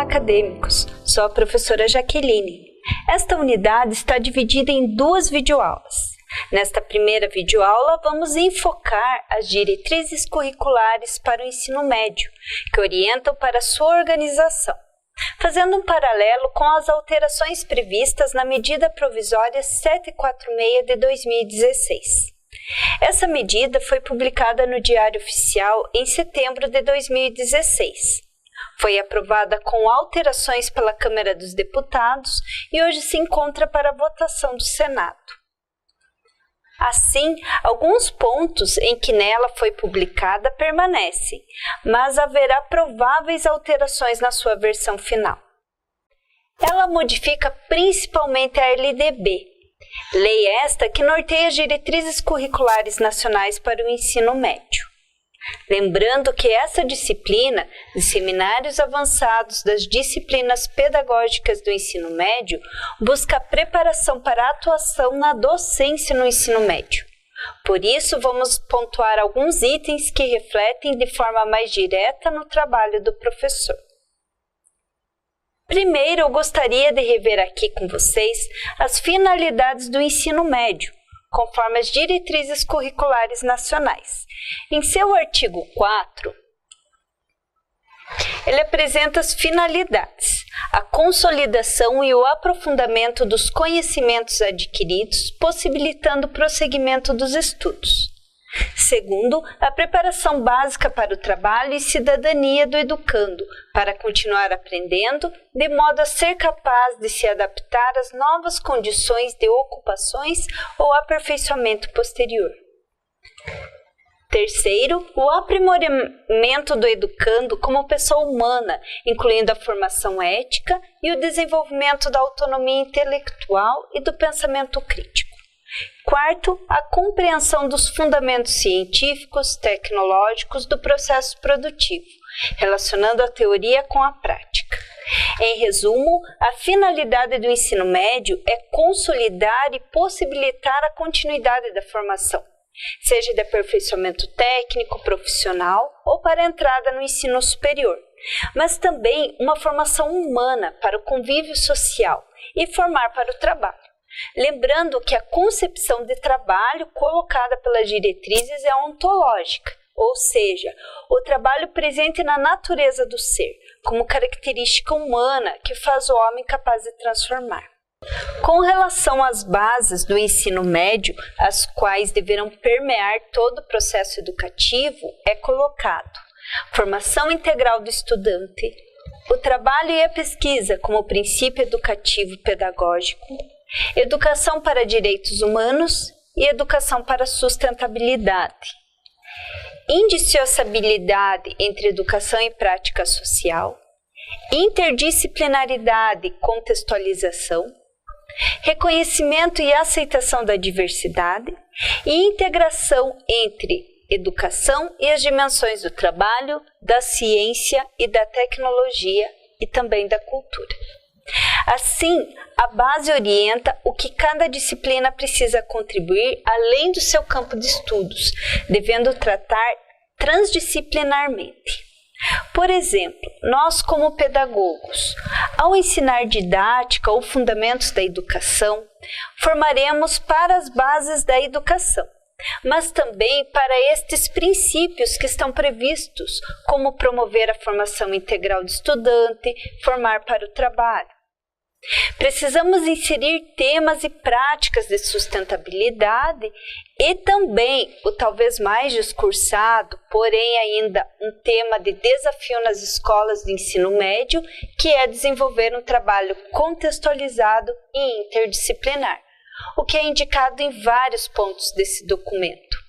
Olá, acadêmicos! Sou a professora Jaqueline. Esta unidade está dividida em duas videoaulas. Nesta primeira videoaula, vamos enfocar as diretrizes curriculares para o ensino médio, que orientam para a sua organização, fazendo um paralelo com as alterações previstas na Medida Provisória 746 de 2016. Essa medida foi publicada no Diário Oficial em setembro de 2016. Foi aprovada com alterações pela Câmara dos Deputados e hoje se encontra para votação do Senado. Assim, alguns pontos em que nela foi publicada permanecem, mas haverá prováveis alterações na sua versão final. Ela modifica principalmente a LDB, lei esta que norteia as diretrizes curriculares nacionais para o ensino médio. Lembrando que essa disciplina, de seminários avançados das disciplinas pedagógicas do ensino médio, busca a preparação para a atuação na docência no ensino médio. Por isso, vamos pontuar alguns itens que refletem de forma mais direta no trabalho do professor. Primeiro, eu gostaria de rever aqui com vocês as finalidades do ensino médio, conforme as diretrizes curriculares nacionais. Em seu artigo 4, ele apresenta as finalidades, a consolidação e o aprofundamento dos conhecimentos adquiridos, possibilitando o prosseguimento dos estudos. Segundo, a preparação básica para o trabalho e cidadania do educando, para continuar aprendendo, de modo a ser capaz de se adaptar às novas condições de ocupações ou aperfeiçoamento posterior. Terceiro, o aprimoramento do educando como pessoa humana, incluindo a formação ética e o desenvolvimento da autonomia intelectual e do pensamento crítico. Quarto, a compreensão dos fundamentos científicos, tecnológicos do processo produtivo, relacionando a teoria com a prática. Em resumo, a finalidade do ensino médio é consolidar e possibilitar a continuidade da formação, seja de aperfeiçoamento técnico, profissional ou para a entrada no ensino superior, mas também uma formação humana para o convívio social e formar para o trabalho. Lembrando que a concepção de trabalho colocada pelas diretrizes é ontológica, ou seja, o trabalho presente na natureza do ser, como característica humana que faz o homem capaz de transformar. Com relação às bases do ensino médio, as quais deverão permear todo o processo educativo, é colocado formação integral do estudante, o trabalho e a pesquisa como princípio educativo pedagógico, educação para direitos humanos e educação para sustentabilidade. Indissociabilidade entre educação e prática social, interdisciplinaridade e contextualização, reconhecimento e aceitação da diversidade e integração entre educação e as dimensões do trabalho, da ciência e da tecnologia e também da cultura. Assim, a base orienta o que cada disciplina precisa contribuir além do seu campo de estudos, devendo tratar transdisciplinarmente. Por exemplo, nós como pedagogos, ao ensinar didática ou fundamentos da educação, formaremos para as bases da educação, mas também para estes princípios que estão previstos, como promover a formação integral do estudante, formar para o trabalho. Precisamos inserir temas e práticas de sustentabilidade e também o talvez mais discursado, porém ainda um tema de desafio nas escolas de ensino médio, que é desenvolver um trabalho contextualizado e interdisciplinar, o que é indicado em vários pontos desse documento.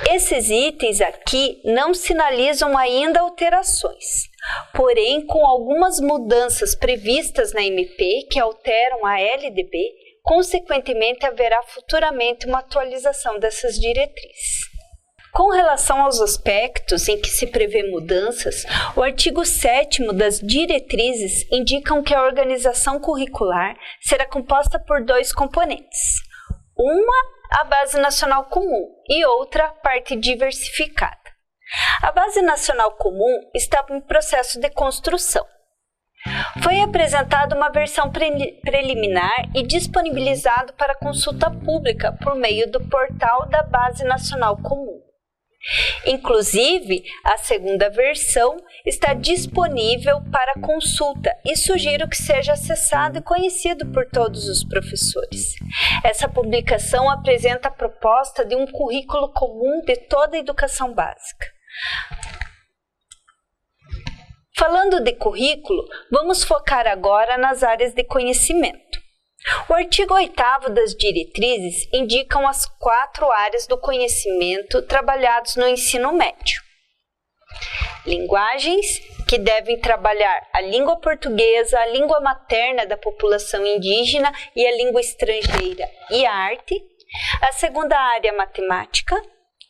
Esses itens aqui não sinalizam ainda alterações, porém com algumas mudanças previstas na MP que alteram a LDB, consequentemente haverá futuramente uma atualização dessas diretrizes. Com relação aos aspectos em que se prevê mudanças, o artigo 7º das diretrizes indicam que a organização curricular será composta por dois componentes. Uma, a Base Nacional Comum e outra, parte diversificada. A Base Nacional Comum está em processo de construção. Foi apresentada uma versão preliminar e disponibilizado para consulta pública por meio do portal da Base Nacional Comum. Inclusive, a segunda versão está disponível para consulta e sugiro que seja acessado e conhecido por todos os professores. Essa publicação apresenta a proposta de um currículo comum de toda a educação básica. Falando de currículo, vamos focar agora nas áreas de conhecimento. O artigo 8º das diretrizes indicam as 4 áreas do conhecimento trabalhados no ensino médio. Linguagens, que devem trabalhar a língua portuguesa, a língua materna da população indígena e a língua estrangeira e a arte. A segunda área é matemática.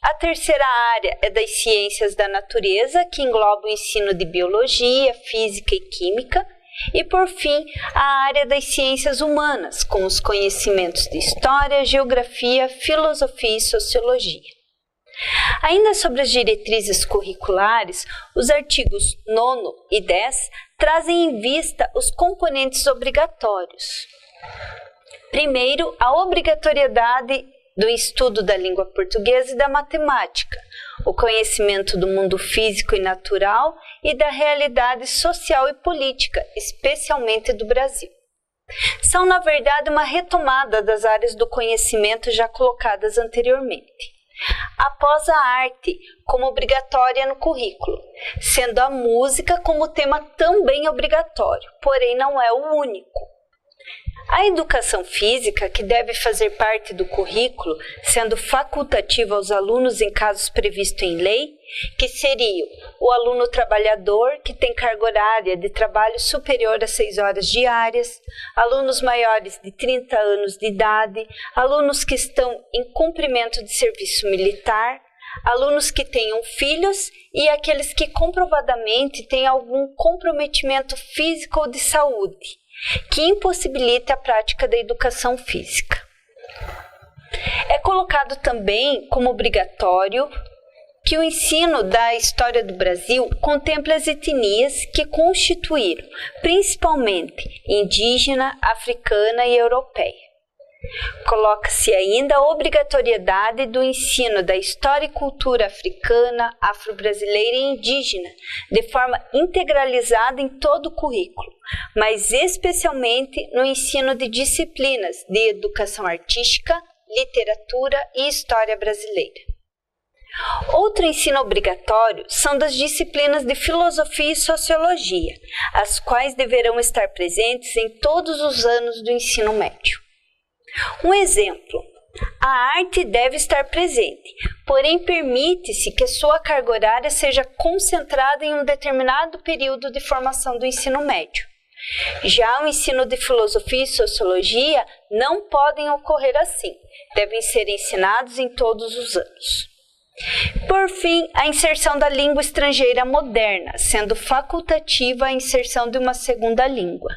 A terceira área é das ciências da natureza, que engloba o ensino de biologia, física e química. E, por fim, a área das ciências humanas, com os conhecimentos de história, geografia, filosofia e sociologia. Ainda sobre as diretrizes curriculares, os artigos 9º e 10 trazem em vista os componentes obrigatórios. Primeiro, a obrigatoriedade do estudo da língua portuguesa e da matemática, o conhecimento do mundo físico e natural e da realidade social e política, especialmente do Brasil. São, na verdade, uma retomada das áreas do conhecimento já colocadas anteriormente. Após a arte como obrigatória no currículo, sendo a música como tema também obrigatório, porém não é o único. A educação física, que deve fazer parte do currículo, sendo facultativa aos alunos em casos previstos em lei, que seriam o aluno trabalhador, que tem carga horária de trabalho superior a 6 horas diárias, alunos maiores de 30 anos de idade, alunos que estão em cumprimento de serviço militar, alunos que tenham filhos e aqueles que comprovadamente têm algum comprometimento físico ou de saúde, que impossibilita a prática da educação física. É colocado também como obrigatório que o ensino da história do Brasil contemple as etnias que constituíram, principalmente indígena, africana e europeia. Coloca-se ainda a obrigatoriedade do ensino da história e cultura africana, afro-brasileira e indígena, de forma integralizada em todo o currículo, mas especialmente no ensino de disciplinas de educação artística, literatura e história brasileira. Outro ensino obrigatório são das disciplinas de filosofia e sociologia, as quais deverão estar presentes em todos os anos do ensino médio. Um exemplo, a arte deve estar presente, porém permite-se que sua carga horária seja concentrada em um determinado período de formação do ensino médio. Já o ensino de filosofia e sociologia não podem ocorrer assim, devem ser ensinados em todos os anos. Por fim, a inserção da língua estrangeira moderna, sendo facultativa a inserção de uma segunda língua.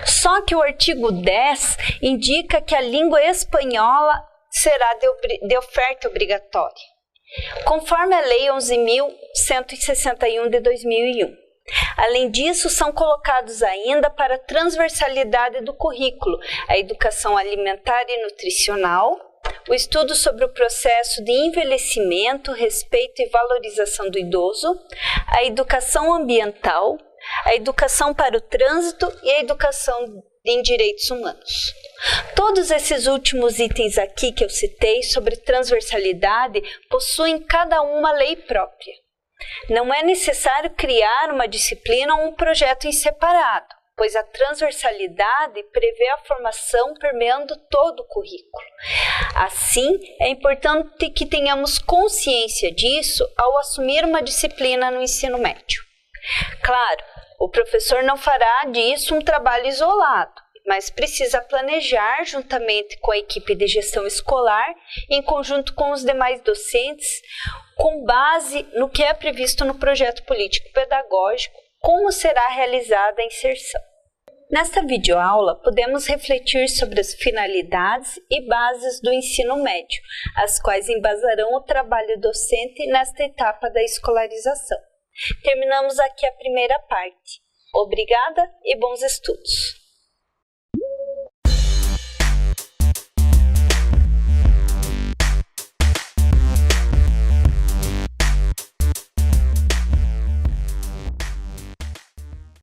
Só que o artigo 10 indica que a língua espanhola será de oferta obrigatória, conforme a Lei 11.161 de 2001. Além disso, são colocados ainda para a transversalidade do currículo a educação alimentar e nutricional, o estudo sobre o processo de envelhecimento, respeito e valorização do idoso, a educação ambiental, a educação para o trânsito e a educação em direitos humanos. Todos esses últimos itens aqui que eu citei sobre transversalidade possuem cada uma lei própria. Não é necessário criar uma disciplina ou um projeto em separado, pois a transversalidade prevê a formação permeando todo o currículo. Assim, é importante que tenhamos consciência disso ao assumir uma disciplina no ensino médio. Claro, o professor não fará disso um trabalho isolado, mas precisa planejar juntamente com a equipe de gestão escolar, em conjunto com os demais docentes, com base no que é previsto no projeto político-pedagógico, como será realizada a inserção. Nesta videoaula, podemos refletir sobre as finalidades e bases do ensino médio, as quais embasarão o trabalho docente nesta etapa da escolarização. Terminamos aqui a primeira parte. Obrigada e bons estudos!